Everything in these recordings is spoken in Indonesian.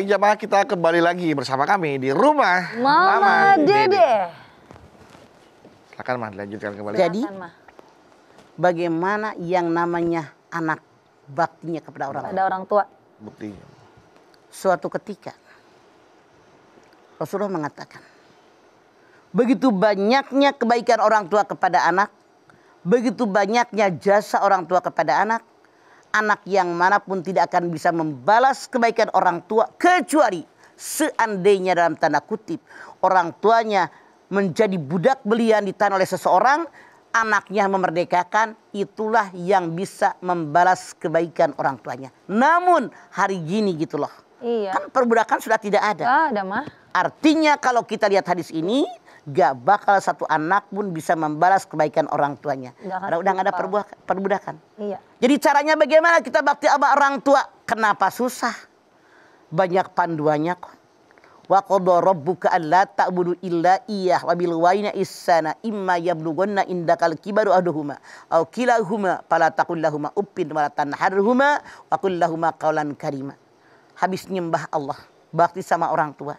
baik jamaah, kita kembali lagi bersama kami di rumah Mama Dede. Silakan Mah, dilanjutkan kembali. Jadi bagaimana yang namanya anak baktinya kepada orang tua? Ada orang tua. Buktinya. Suatu ketika Rasulullah mengatakan, begitu banyaknya kebaikan orang tua kepada anak, begitu banyaknya jasa orang tua kepada anak, anak yang manapun tidak akan bisa membalas kebaikan orang tua kecuali seandainya dalam tanda kutip orang tuanya menjadi budak belian ditahan oleh seseorang, anaknya memerdekakan, itulah yang bisa membalas kebaikan orang tuanya. Namun hari gini gitu loh. Iya. Kan perbudakan sudah tidak ada. Gak ada mah. Artinya kalau kita lihat hadis ini, gak bakal satu anak pun bisa membalas kebaikan orang tuanya. Karena udah gak ada perbudakan. Iya. Jadi caranya bagaimana kita bakti sama orang tua? Kenapa susah? Banyak panduannya kok. Wa qadha rabbuka alla ta'budu illa iyyah wa bil walidayni ihsana imma yablughanna indakal kibaru ahaduhuma aw kilahuma fala taqul lahumu uffin wa la tanharhuma wa qul lahumu qawlan karima. Habis nyembah Allah, bakti sama orang tua.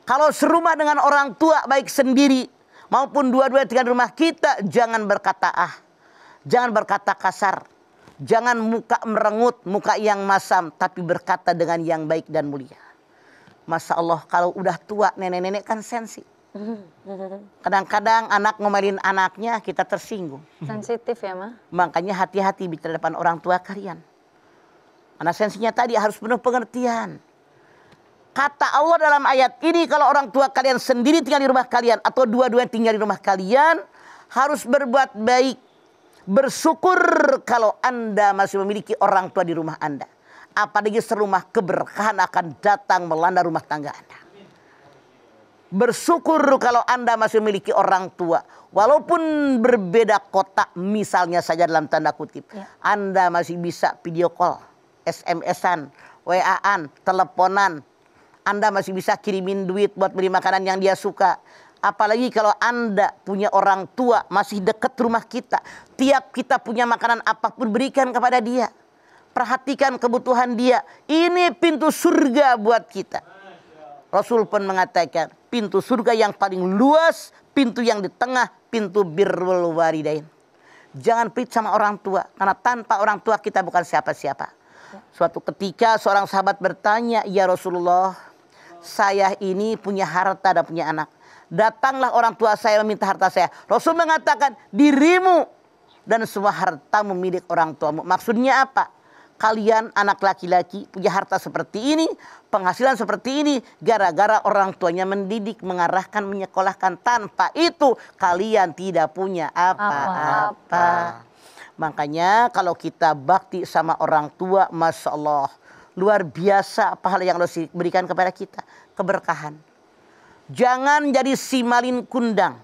Kalau serumah dengan orang tua, baik sendiri maupun dua-dua tinggal di rumah kita, jangan berkata jangan berkata kasar, jangan muka merengut, muka yang masam, tapi berkata dengan yang baik dan mulia. Masya Allah, kalau udah tua, nenek-nenek kan sensi. Kadang-kadang anak ngomelin anaknya, kita tersinggung. Sensitif ya mah. Makanya hati-hati bicara depan orang tua kalian. Karena sensinya tadi harus penuh pengertian. Kata Allah dalam ayat ini, kalau orang tua kalian sendiri tinggal di rumah kalian atau dua-dua tinggal di rumah kalian, harus berbuat baik. Bersyukur kalau Anda masih memiliki orang tua di rumah Anda. Apalagi serumah, keberkahan akan datang melanda rumah tangga Anda. Bersyukur kalau Anda masih memiliki orang tua. Walaupun berbeda kota, misalnya saja dalam tanda kutip. Ya. Anda masih bisa video call, SMS-an, WA-an, teleponan. Anda masih bisa kirimin duit buat beli makanan yang dia suka. Apalagi kalau Anda punya orang tua masih dekat rumah kita. Tiap kita punya makanan apapun berikan kepada dia. Perhatikan kebutuhan dia. Ini pintu surga buat kita. Rasul pun mengatakan pintu surga yang paling luas, pintu yang di tengah, pintu birrul walidain. Jangan pelit sama orang tua. Karena tanpa orang tua kita bukan siapa-siapa. Suatu ketika seorang sahabat bertanya, ya Rasulullah, saya ini punya harta dan punya anak. Datanglah orang tua saya meminta harta saya. Rasul mengatakan, dirimu dan semua hartamu milik orang tuamu. Maksudnya apa? Kalian anak laki-laki punya harta seperti ini, penghasilan seperti ini, gara-gara orang tuanya mendidik, mengarahkan, menyekolahkan. Tanpa itu kalian tidak punya apa-apa. Makanya kalau kita bakti sama orang tua, Masya Allah, luar biasa pahala yang Allah berikan kepada kita. Keberkahan. Jangan jadi simalin kundang.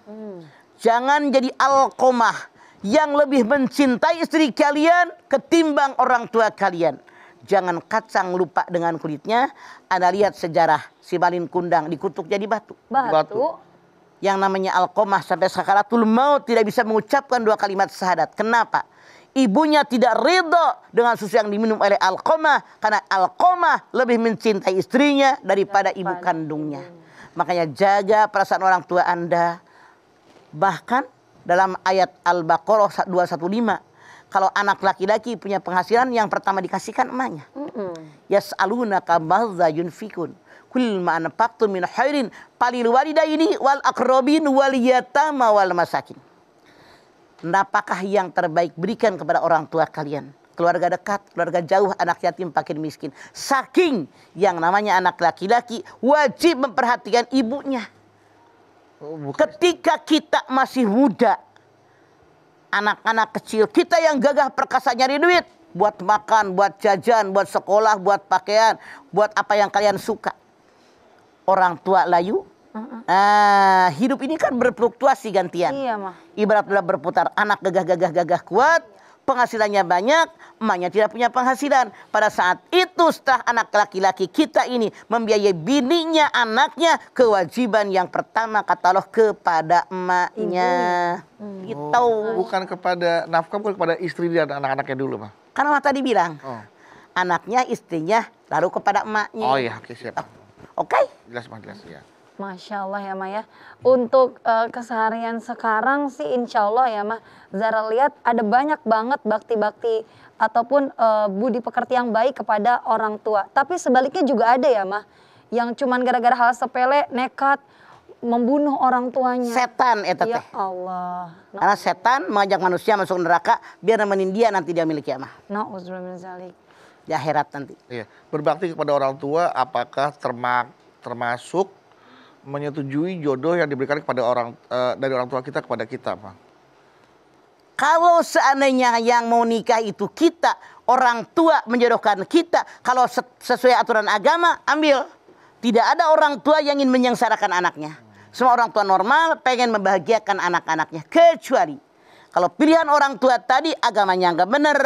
Jangan jadi alqomah yang lebih mencintai istri kalian ketimbang orang tua kalian. Jangan kacang lupa dengan kulitnya. Anda lihat sejarah simalin kundang dikutuk jadi batu. Batu. Yang namanya alqomah sampai sakaratul maut tidak bisa mengucapkan 2 kalimat syahadat. Kenapa? Ibunya tidak ridho dengan susu yang diminum oleh Alqomah. Karena Alqomah lebih mencintai istrinya daripada ibu kandungnya. Makanya jaga perasaan orang tua Anda. Bahkan dalam ayat Al-Baqarah 215. Kalau anak laki-laki punya penghasilan, yang pertama dikasihkan emaknya. Yas'alunaka madza yunfikun. Kul ma anfaqtum min khairin falil walidaini wal aqrabin wal yatama wal masakin. Apakah yang terbaik berikan kepada orang tua kalian? Keluarga dekat, keluarga jauh, anak yatim, fakir miskin. Saking yang namanya anak laki-laki wajib memperhatikan ibunya. Ketika kita masih muda, anak-anak kecil, kita yang gagah perkasa nyari duit. Buat makan, buat jajan, buat sekolah, buat pakaian, buat apa yang kalian suka. Orang tua layu. Hidup ini kan berfluktuasi gantian. Iya mah. Ibarat berputar, anak gagah kuat, penghasilannya banyak, emaknya tidak punya penghasilan. Pada saat itu setelah anak laki-laki kita ini membiayai bininya, anaknya, kewajiban yang pertama kata Allah kepada emaknya. Bukan kepada nafkah, bukan kepada istri dan anak-anaknya dulu, Pak. Karena tadi bilang, anaknya, istrinya, lalu kepada emaknya. Oh iya, oke siap. Oke? Jelas mah, jelas ya. Masya Allah ya Ma ya. Untuk keseharian sekarang sih insya Allah ya Ma, Zara lihat ada banyak banget bakti-bakti ataupun budi pekerti yang baik kepada orang tua. Tapi sebaliknya juga ada ya Ma, yang cuman gara-gara hal sepele nekat membunuh orang tuanya. Setan eta Ya teh. Allah. Karena setan mengajak manusia masuk neraka biar nemenin dia nanti dia milik kiamat. Na'udzubillah min dzalik. Di akhirat nanti. Iya, berbakti kepada orang tua apakah termasuk menyetujui jodoh yang diberikan kepada dari orang tua kita kepada kita, Pak? Kalau seandainya yang mau nikah itu kita, orang tua menjodohkan kita, kalau sesuai aturan agama, ambil. Tidak ada orang tua yang ingin menyengsarakan anaknya. Semua orang tua normal pengen membahagiakan anak-anaknya. Kecuali kalau pilihan orang tua tadi agamanya nggak bener,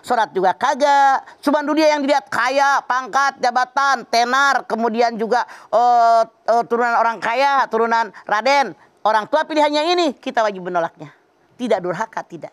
sholat juga kagak. Cuma dunia yang dilihat kaya, pangkat, jabatan, tenar, kemudian juga turunan orang kaya, turunan Raden. Orang tua pilihannya ini, kita wajib menolaknya. Tidak durhaka, tidak.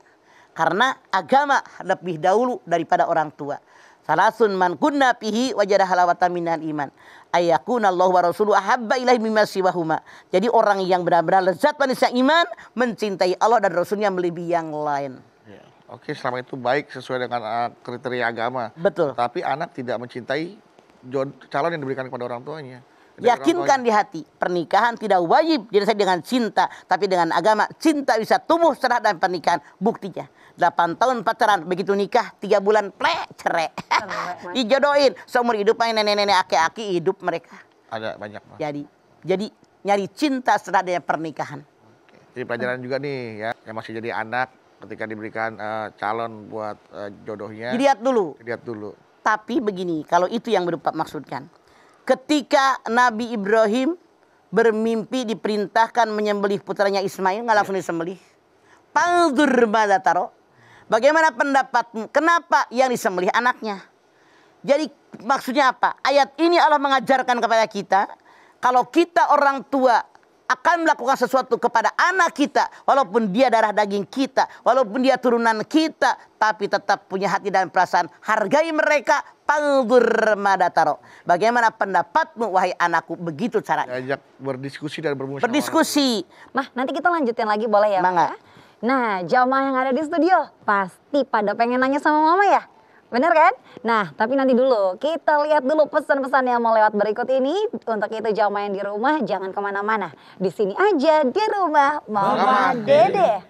Karena agama lebih dahulu daripada orang tua. Salasun man kunna fihi wajada halawatan minal iman. Ayakuna Allah wa rasuluhu ahabba ilaihi mimma siwahuma. Jadi orang yang benar-benar lezat manusia iman, mencintai Allah dan Rasulnya melebihi yang lain. Ya. Oke, selama itu baik sesuai dengan kriteria agama. Betul. Tapi anak tidak mencintai calon yang diberikan kepada orang tuanya. Dari Yakinkan di hati, pernikahan tidak wajib disertai dengan cinta, tapi dengan agama. Cinta bisa tumbuh setelah dan pernikahan. Buktinya, 8 tahun pacaran, begitu nikah 3 bulan cerai. Dijodohin seumur hidup nenek-nenek aki-aki hidup mereka. Ada banyak, Pak. Jadi nyari cinta setelah adanya pernikahan. Oke. Jadi pelajaran juga nih ya, yang masih jadi anak ketika diberikan calon buat jodohnya. Dilihat dulu. Lihat dulu. Tapi begini, kalau itu yang Bapak maksudkan. Ketika Nabi Ibrahim bermimpi diperintahkan menyembelih putranya Ismail, nggak langsung disembelih. Pandur mada taro. Bagaimana pendapatmu? Kenapa yang disembelih anaknya? Jadi maksudnya apa? Ayat ini Allah mengajarkan kepada kita, kalau kita orang tua akan melakukan sesuatu kepada anak kita, walaupun dia darah daging kita, walaupun dia turunan kita, tapi tetap punya hati dan perasaan, hargai mereka. Pandur madataro. Bagaimana pendapatmu wahai anakku? Begitu caranya. Diajak berdiskusi dan bermusyawarah. Berdiskusi. Mah, nanti kita lanjutin lagi boleh ya? Mangga. Ma? Nah, jamaah yang ada di studio pasti pada pengen nanya sama Mama ya? Bener kan? Nah, tapi nanti dulu kita lihat dulu pesan-pesan yang mau lewat berikut ini. Untuk itu jamaah yang di rumah jangan kemana-mana. Di sini aja di rumah Mama Dede.